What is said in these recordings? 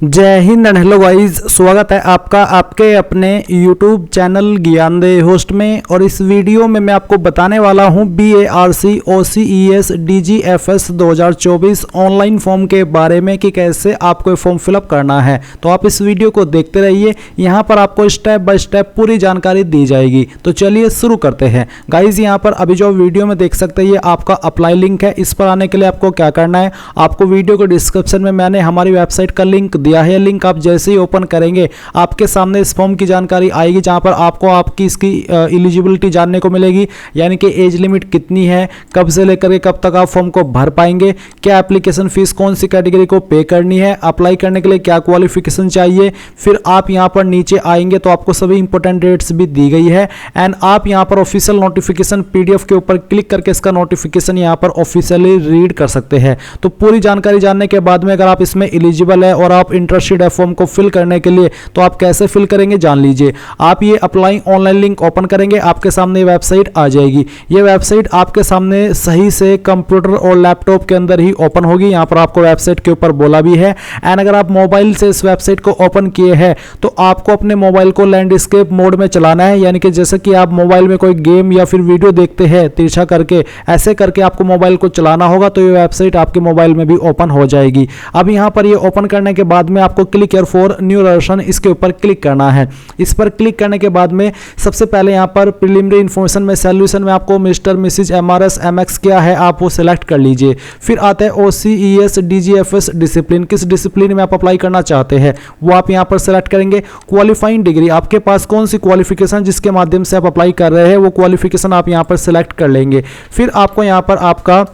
जय Hind and hello guys, स्वागत है आपका आपके अपने YouTube चैनल ज्ञानदेह होस्ट में। और इस वीडियो में मैं आपको बताने वाला हूं BARC OCES DGFS 2024 online form के बारे में कि कैसे आपको फॉर्म फिलअप करना है। तो आप इस वीडियो को देखते रहिए, यहां पर आपको स्टेप बाय स्टेप पूरी जानकारी दी जाएगी। तो चलिए शुरू करते हैं गाइज। यहां पर अभी जो वीडियो में देख सकते हैं ये आपका अप्लाई लिंक है। इस पर आने के लिए आपको क्या करना है, आपको वीडियो के डिस्क्रिप्शन में मैंने हमारी वेबसाइट का लिंक दिया है। लिंक आप जैसे ही ओपन करेंगे आपके सामने इस फॉर्म की जानकारी आएगी, जहां पर आपको आपकी इसकी एलिजिबिलिटी जानने को मिलेगी, यानी कि एज लिमिट कितनी है, कब से लेकर के कब तक आप फॉर्म को भर पाएंगे, क्या एप्लीकेशन फीस कौन सी कैटेगरी को पे करनी है, अप्लाई करने के लिए क्या क्वालिफिकेशन चाहिए। फिर आप यहां पर नीचे आएंगे तो आपको सभी इंपॉर्टेंट डेट्स भी दी गई है। एंड आप यहां पर ऑफिशियल नोटिफिकेशन PDF के ऊपर क्लिक करके इसका नोटिफिकेशन यहां पर ऑफिशियली रीड कर सकते हैं। तो पूरी जानकारी जानने के बाद में अगर आप इसमें एलिजिबल है और आप इंटरेस्टेड है फॉर्म को फिल करने के लिए, तो आप कैसे फिल करेंगे जान लीजिए। आप ये अप्लाई ऑनलाइन लिंक ओपन करेंगे, आपके सामने वेबसाइट आ जाएगी। ये वेबसाइट आपके सामने सही से कंप्यूटर और लैपटॉप के अंदर ही ओपन होगी। यहां पर आपको वेबसाइट के ऊपर बोला भी है। एंड अगर आप मोबाइल से इस वेबसाइट को ओपन किए हैं तो आपको अपने मोबाइल को लैंडस्केप मोड में चलाना है, यानी कि जैसे कि आप मोबाइल में कोई गेम या फिर वीडियो देखते हैं तिरछा करके, ऐसे करके आपको मोबाइल को चलाना होगा। तो ये वेबसाइट आपके मोबाइल में भी ओपन हो जाएगी। अब यहां पर ये ओपन करने के बाद में आपको click here for new version इसके ऊपर क्लिक करना है। इस पर क्लिक करने के बाद में सबसे पहले यहां पर प्रीलिमिनरी इंफॉर्मेशन में सॉल्यूशन में आपको मिस्टर मिसिज MRS MX क्या है आप वो सिलेक्ट कर लीजिए। फिर आता है OCES DGFS डिसिप्लिन, किस डिसिप्लिन में आप अप्लाई करना चाहते हैं वो आप यहां पर सिलेक्ट करेंगे। क्वालिफाइंग डिग्री, आपके पास कौन सी क्वालिफिकेशन जिसके माध्यम से आप अप्लाई कर रहे हैं वो क्वालिफिकेशन आप यहां पर सिलेक्ट कर लेंगे। फिर आपको यहां पर आपका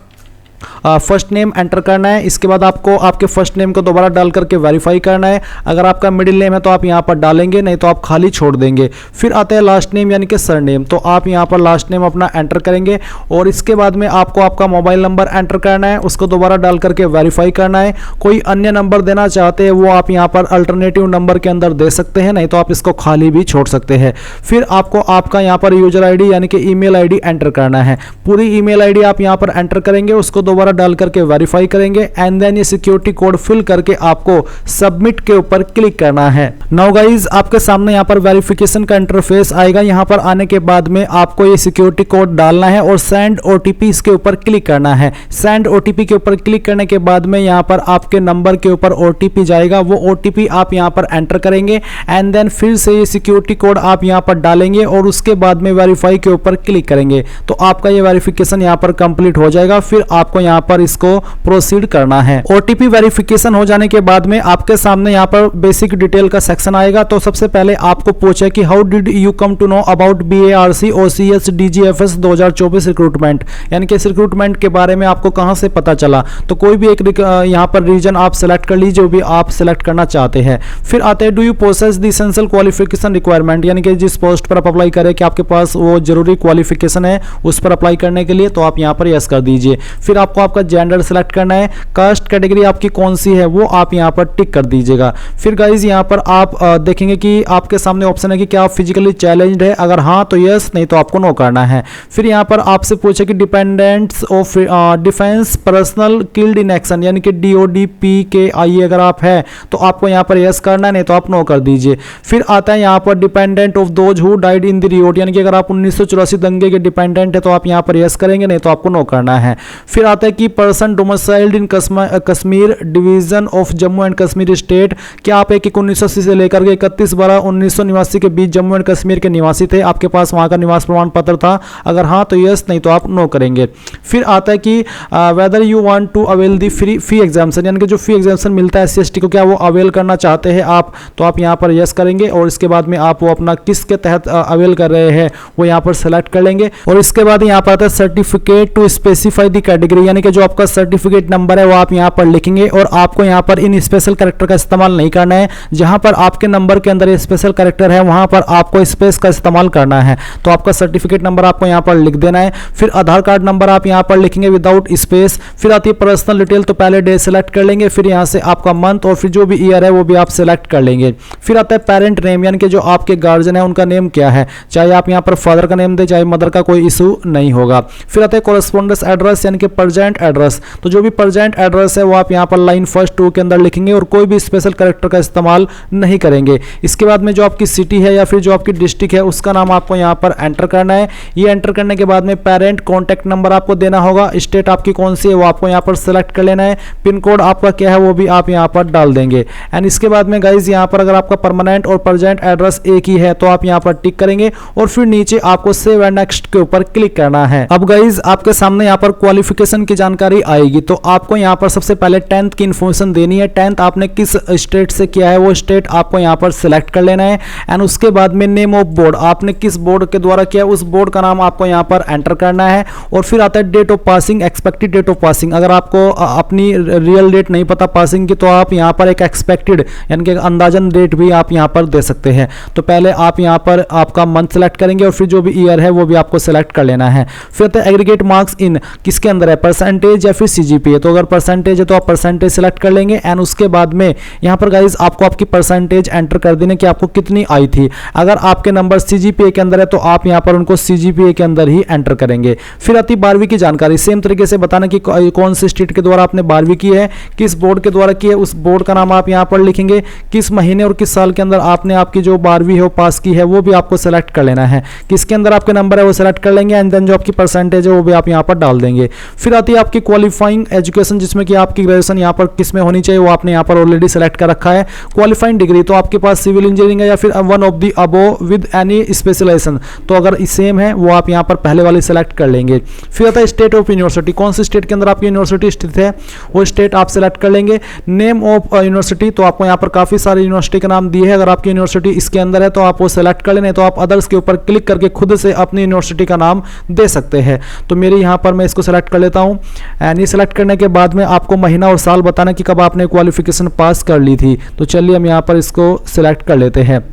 फर्स्ट नेम एंटर करना है। इसके बाद आपको आपके फर्स्ट नेम को दोबारा डाल करके वेरीफाई करना है। अगर आपका मिडिल नेम है तो आप यहां पर डालेंगे, नहीं तो आप खाली छोड़ देंगे। फिर आता है लास्ट नेम यानी कि सर नेम, तो आप यहां पर लास्ट नेम अपना एंटर करेंगे। और इसके बाद में आपको आपका मोबाइल नंबर एंटर करना है, उसको दोबारा डाल करके वेरीफाई करना है। कोई अन्य नंबर देना चाहते हैं वो आप यहां पर अल्टरनेटिव नंबर के अंदर दे सकते हैं, नहीं तो आप इसको खाली भी छोड़ सकते हैं। फिर आपको आपका यहां पर यूजर ID यानी कि ईमेल ID एंटर करना है। पूरी ईमेल ID आप यहां पर एंटर करेंगे, उसको दोबारा डाल करके वेरीफाई करेंगे। एंड देन ये सिक्योरिटी कोड फिल करके आपको सबमिट के ऊपर क्लिक करना है। नाउ गाइज आपके सामने यहां पर वेरिफिकेशन का इंटरफेस आएगा। यहां पर आने के बाद में आपको ये सिक्योरिटी कोड डालना है और सेंड OTP इसके ऊपर क्लिक करना है। सेंड OTP के ऊपर क्लिक करने के बाद में यहां पर आपके नंबर के ऊपर OTP जाएगा, वो OTP आप यहां पर एंटर करेंगे। एंड देन फिर से ये सिक्योरिटी कोड आप यहां पर डालेंगे और उसके बाद में वेरीफाई के ऊपर क्लिक करेंगे तो आपका ये वेरिफिकेशन यहां पर कंप्लीट हो जाएगा। फिर आपको यहां पर इसको प्रोसीड करना है। OTP वेरिफिकेशन हो जाने के बाद में आपके सामने यहां पर बेसिक डिटेल का सेक्शन आएगा। तो सबसे पहले आपको पूछे कि how did you come to know about BARC OCES DGFS 2024 recruitment, यानी कि इस रिक्रूटमेंट के बारे में आपको कहां से पता चला। तो कोई भी एक यहां पर रीजन आप सेलेक्ट कर लीजिए, जो भी आप सेलेक्ट करना चाहते हैं। फिर आते हैं do you possess the essential qualification requirement, यानी कि जिस पोस्ट पर आप अप्लाई करें कि आपके पास वो जरूरी क्वालिफिकेशन है उस पर अप्लाई करने के लिए, तो आप यहां पर यस कर दीजिए। फिर आपको आपका जेंडर सेलेक्ट करना है, कास्ट कैटेगरी आपकी कौन सी है वो आप यहां पर टिक कर दीजिएगा। फिर गाइज यहां पर आप देखेंगे कि आपके सामने ऑप्शन है कि क्या आप फिजिकली चैलेंज्ड है, अगर हाँ तो यस, नहीं तो आपको नो करना है। फिर यहां पर आपसे पूछे कि dependents of defence personnel killed in action, यानी कि DOD-PKI अगर आप है तो आपको यहां पर यस करना है, नहीं तो आप नो कर दीजिए। फिर आता है यहां पर dependent of those who died in the revolt, यानी कि अगर आप 1984 दंगे के डिपेंडेंट है तो आप यहां पर यस करेंगे, नहीं तो आपको नो करना है। फिर आता है कि person domiciled in Kashmir division of Jammu and Kashmir state, क्या आप 1980 से लेकर के 31/12/1989 के बीच जम्मू एंड कश्मीर के निवासी थे, आपके पास वहां का निवास प्रमाण पत्र था, अगर हाँ तो यस, नहीं तो आप नो करेंगे। फिर आता है कि whether you want to avail the fee exemption, यानी कि जो फी एग्जाम्शन मिलता है SC/ST को, क्या वो अवेल करना चाहते हैं आप, तो आप यहां पर यस करेंगे। और इसके बाद में आप वो अपना किसके तहत अवेल कर रहे हैं वो यहां पर सेलेक्ट कर लेंगे। और इसके बाद यहां पर आता है certificate to specify the category, यानी कि जो आपका सर्टिफिकेट नंबर है वो आप यहां पर लिखेंगे। और आपको यहां पर इन स्पेशल कैरेक्टर का इस्तेमाल नहीं करना है, जहां पर आपके नंबर के अंदर स्पेशल कैरेक्टर है वहां पर आपको स्पेस का इस्तेमाल करना है। तो आपका सर्टिफिकेट नंबर आपको यहां पर लिख देना है। फिर आधार कार्ड नंबर आप यहां पर लिखेंगे विदाउट स्पेस। फिर आती है पर्सनल डिटेल, तो पहले डे सेलेक्ट कर लेंगे, फिर यहां से आपका मंथ और फिर जो भी ईयर है वो भी आप सेलेक्ट कर लेंगे। फिर आता है पेरेंट नेम, यानी कि जो आपके गार्जियन है उनका नेम क्या है, चाहे आप यहां पर फादर का नेम दे चाहे मदर का, कोई इशू नहीं होगा। फिर आता है कॉरेस्पॉन्डेंस एड्रेस, यानी कि प्रेजेंट एड्रेस, तो जो भी प्रेजेंट एड्रेस है वो आप यहाँ पर लाइन फर्स्ट 2 के अंदर लिखेंगे और कोई भी स्पेशल कैरेक्टर का इस्तेमाल नहीं करेंगे। इसके बाद में जो आपकी सिटी है या फिर जो आपकी डिस्ट्रिक्ट है उसका नाम आपको यहाँ पर एंटर करना है। ये एंटर करने के बाद में पेरेंट कॉन्टैक्ट नंबर आपको देना होगा। स्टेट आपकी कौन सी है वो आपको यहाँ पर सेलेक्ट कर लेना है। पिन कोड आपका क्या है वो भी आप यहाँ पर डाल देंगे। एंड इसके बाद में गाइज यहाँ पर अगर आपका परमानेंट और प्रेजेंट एड्रेस एक ही है तो आप यहाँ पर टिक करेंगे और फिर नीचे आपको सेव एंड नेक्स्ट के ऊपर क्लिक करना है। अब गाइज आपके सामने यहाँ पर क्वालिफिकेशन की जानकारी आएगी, तो आपको यहाँ पर सबसे पहले 10th की इन्फॉर्मेशन देनी है। 10th आपने किस स्टेट से किया है वो स्टेट आपको यहाँ पर सिलेक्ट कर लेना है। एंड उसके बाद में नेम ऑफ बोर्ड, आपने किस बोर्ड के द्वारा किया उस बोर्ड का नाम आपको यहाँ पर एंटर करना है। और फिर आता है date of passing, expected date of passing. अगर आपको अपनी रियल डेट नहीं पता पासिंग की तो आप यहाँ पर एक एक्सपेक्टेड यानी कि अंदाजन डेट भी आप यहाँ पर दे सकते हैं। तो पहले आप यहाँ पर आपका मंथ सेलेक्ट करेंगे और फिर जो भी ईयर है वो भी आपको सेलेक्ट कर लेना है। फिर आता है एग्रीगेट मार्क्स इन, किसके अंदर है, परसेंटेज या फिर सीजीपीए। तो अगर परसेंटेज है तो आप परसेंटेज सेलेक्ट कर लेंगे। एंड उसके बाद में यहाँ पर गाइज आपको आपकी परसेंटेज एंटर कर देने कि आपको कितनी आई थी। अगर आपके नंबर सीजीपीए के अंदर है तो आप यहाँ पर उनको सीजीपीए के अंदर ही एंटर करेंगे। फिर आती 12वीं की जानकारी, सेम तरीके से बताना कि कौन से स्टेट के द्वारा आपने 12वीं की है, किस बोर्ड के द्वारा की है, उस बोर्ड का नाम आप यहाँ पर लिखेंगे। किस महीने और किस साल के अंदर आपने आपकी जो 12वीं है वो पास की है वो भी आपको सेलेक्ट कर लेना है। किसके अंदर आपके नंबर है वो सेलेक्ट कर लेंगे। एंड देन जो आपकी परसेंटेज है वो भी आप यहाँ पर डाल देंगे। फिर आती है आपकी क्वालिफाइंग एजुकेशन, जिसमें कि आपकी ग्रेजुएशन यहाँ पर किस में होनी चाहिए वो आपने यहाँ पर ऑलरेडी सेलेक्ट कर रखा है। क्वालिफाइंग डिग्री, तो आपके पास सिविल इंजीनियरिंग है या फिर one of the above with any specialization, तो अगर सेम है वो आप यहाँ पर पहले वाली सेलेक्ट कर लेंगे। फिर आता है स्टेट ऑफ यूनिवर्सिटी, कौन सी स्टेट के अंदर आपकी यूनिवर्सिटी स्थित है वो स्टेट आप सेलेक्ट कर लेंगे। नेम ऑफ यूनिवर्सिटी, तो आपको यहाँ पर काफी सारी यूनिवर्सिटी का नाम दिए है, अगर आपकी यूनिवर्सिटी इसके अंदर है तो आप वो सेलेक्ट कर लेने, तो आप अदर्स के ऊपर क्लिक करके खुद से अपनी यूनिवर्सिटी का नाम दे सकते हैं। तो मेरे यहाँ पर मैं इसको सेलेक्ट कर लेता हूँ। एंड ये सेलेक्ट करने के बाद में आपको महीना और साल बताना कि कब आपने क्वालिफिकेशन पास कर ली थी। तो चलिए हम यहाँ पर इसको सिलेक्ट कर लेते हैं।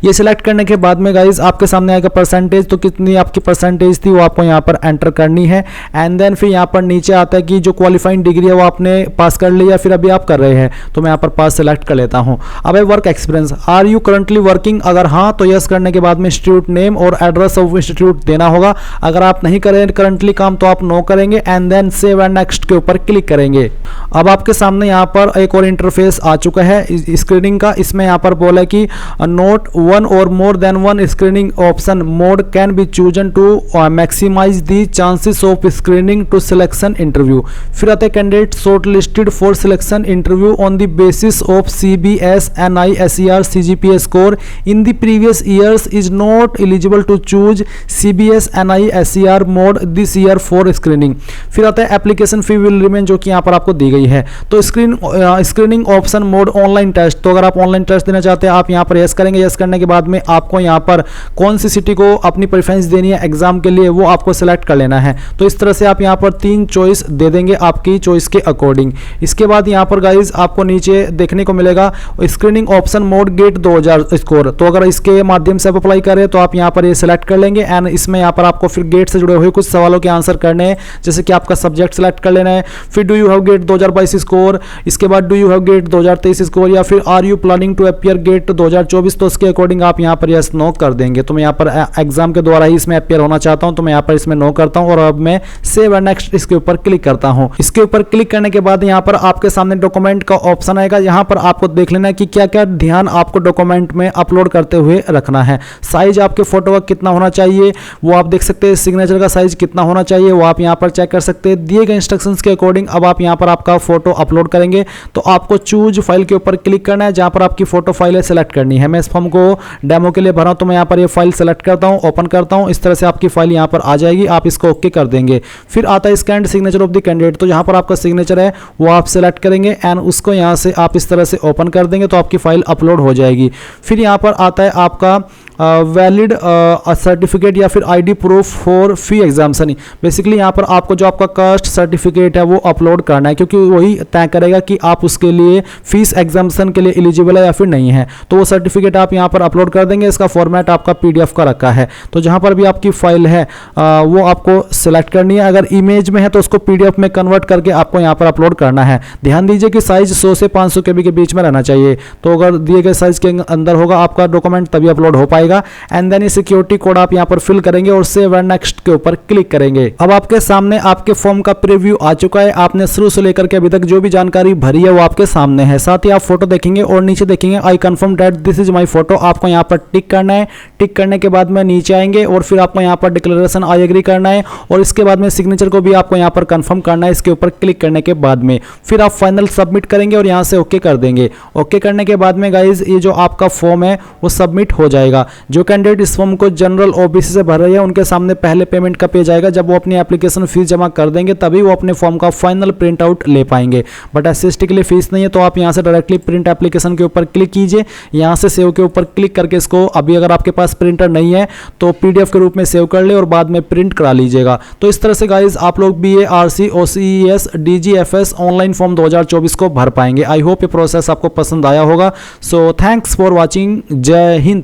ये सिलेक्ट करने के बाद में गाइज आपके सामने आएगा परसेंटेज, तो कितनी आपकी परसेंटेज थी वो आपको यहाँ पर एंटर करनी है। एंड देन फिर यहाँ पर नीचे आता है कि जो क्वालिफाइंग डिग्री है वो आपने पास कर ली या फिर अभी आप कर रहे हैं, तो मैं यहाँ पर पास सेलेक्ट कर लेता हूँ। अब है work experience, are you currently working, अगर हाँ तो यस करने के बाद में इंस्टीट्यूट नेम और एड्रेस ऑफ इंस्टीट्यूट देना होगा। अगर आप नहीं करें करंटली काम तो आप नो करेंगे। And then save and next के ऊपर क्लिक करेंगे। अब आपके सामने यहाँ पर एक और इंटरफेस आ चुका है स्क्रीनिंग का। इसमें यहाँ पर बोला कि note one or more than one screening option mode can be chosen to maximize the chances of screening to selection interview। फिर आते हैं candidate shortlisted for selection interview on the basis of CBS, NI, SER, CGPA score in the previous years is not eligible to choose CBS, NI, SER mode this year for screening। फिर आता है application fee will remain, जो कि यहाँ पर आपको दी गई है। तो screening option mode online test, तो अगर आप ऑनलाइन टेस्ट देना चाहते हैं आप यहाँ पर यस करेंगे। यस करने के बाद में आपको यहाँ पर कौन सी सिटी को अपनी प्रेफरेंस देनी है एग्जाम के लिए वो आपको सेलेक्ट कर लेना है। तो इस तरह से आप यहाँ पर 3 चॉइस दे देंगे आपकी चॉइस के अकॉर्डिंग। इसके बाद यहाँ पर गाइज आपको नीचे देखने को मिलेगा screening option mode GATE 2000 score, तो अगर इसके माध्यम से आप अप्लाई करें तो आप यहाँ पर ये सेलेक्ट कर लेंगे। एंड इसमें यहाँ पर आपको फिर गेट से जुड़े हुए कुछ सवालों के आंसर करने हैं, जैसे कि आपका सब्जेक्ट सेलेक्ट कर लेना है। फिर do you have GATE 2022 score, इसके बाद do you have GATE 2023 score, या फिर are you planning to appear GATE 2024, तो उसके अकॉर्डिंग आप यहाँ पर यस नो कर देंगे। तो मैं यहाँ पर एग्जाम के द्वारा ही इसमें अपीयर होना चाहता हूँ, तो मैं यहाँ पर इसमें नो करता हूँ और अब मैं सेव एंड नेक्स्ट इसके ऊपर क्लिक करता हूँ। इसके ऊपर क्लिक करने के बाद यहाँ पर आपके सामने डॉक्यूमेंट का ऑप्शन आएगा। यहाँ पर आपको देख लेना है कि क्या क्या ध्यान आपको डॉक्यूमेंट में अपलोड करते हुए रखना है। साइज आपके फोटो का कितना होना चाहिए वो आप देख सकते हैं, सिग्नेचर का साइज कितना होना चाहिए वो आप यहाँ पर चेक कर सकते हैं। दिए गए इंस्ट्रक्शंस के अकॉर्डिंग अब आप यहाँ पर आपका फोटो अपलोड करेंगे, तो आपको चूज फाइल के ऊपर क्लिक करना है, जहाँ पर आपकी फोटो फाइल है सेलेक्ट करनी है। मैं इस फॉर्म को डेमो के लिए भरा हूं, तो मैं यहाँ पर ये फाइल सेलेक्ट करता हूं, ओपन करता हूं। इस तरह से आपकी फाइल यहाँ पर आ जाएगी, आप इसको ओके कर देंगे। फिर आता है scanned signature of the candidate, तो जहाँ पर आपका सिग्नेचर है वो आप सेलेक्ट करेंगे एंड उसको यहाँ से आप इस तरह से ओपन कर देंगे, तो आपकी फाइल अपलोड हो जाएगी। फिर यहाँ पर आता है आपका वैलिड सर्टिफिकेट या फिर ID proof for fee exemption. Basically यहाँ पर आपको जो आपका कास्ट सर्टिफिकेट है वो अपलोड करना है, क्योंकि वही तय करेगा कि आप उसके लिए फीस एग्जाम्शन के लिए एलिजिबल है या फिर नहीं है। तो वो सर्टिफिकेट आप यहाँ पर अपलोड कर देंगे। इसका फॉर्मेट आपका PDF का रखा है, तो जहाँ पर भी आपकी फाइल है वो आपको सेलेक्ट करनी है। अगर इमेज में है तो उसको PDF में कन्वर्ट करके आपको यहाँ पर अपलोड करना है। ध्यान दीजिए कि साइज 100 से 500 KB के बीच में रहना चाहिए, तो अगर दिए गए साइज के अंदर होगा आपका डॉक्यूमेंट तभी अपलोड हो पाएगा। आएगा एंड देन ये सिक्योरिटी कोड आप यहाँ पर फिल करेंगे और सेव एंड नेक्स्ट के ऊपर क्लिक करेंगे। अब आपके सामने आपके फॉर्म का प्रीव्यू आ चुका है। आपने शुरू से लेकर के अभी तक जो भी जानकारी भरी है वो आपके सामने है। साथ ही आप फोटो देखेंगे और नीचे देखेंगे I confirm that this is my photo. आपको यहाँ पर टिक करना है। टिक करने के बाद में नीचे आएंगे और फिर आपको यहाँ पर डिक्लेरेशन आई एग्री करना है और इसके बाद में सिग्नेचर को भी आपको यहाँ पर कंफर्म करना है। इसके ऊपर क्लिक करने के बाद में फिर आप फाइनल सबमिट करेंगे और यहाँ से ओके कर देंगे। ओके करने के बाद में गाइज ये जो आपका फॉर्म है वो सबमिट हो जाएगा। जो कैंडिडेट इस फॉर्म को जनरल ओबीसी से भर रहे हैं उनके सामने पहले पेमेंट का पेज आएगा। जब वो अपनी एप्लीकेशन फीस जमा कर देंगे तभी वो अपने फॉर्म का फाइनल प्रिंट आउट ले पाएंगे। बट एससी के लिए फीस नहीं है तो आप यहाँ से डायरेक्टली प्रिंट एप्लीकेशन के ऊपर क्लिक कीजिए। यहाँ से सेव के ऊपर क्लिक करके इसको अभी अगर आपके पास प्रिंटर नहीं है तो पीडीएफ के रूप में सेव कर ले और बाद में प्रिंट करा लीजिएगा। तो इस तरह से गाइज आप लोग BARC OCES DGFS online form 2024 को भर पाएंगे। आई होप ये प्रोसेस आपको पसंद आया होगा। So thanks for watching. जय हिंद।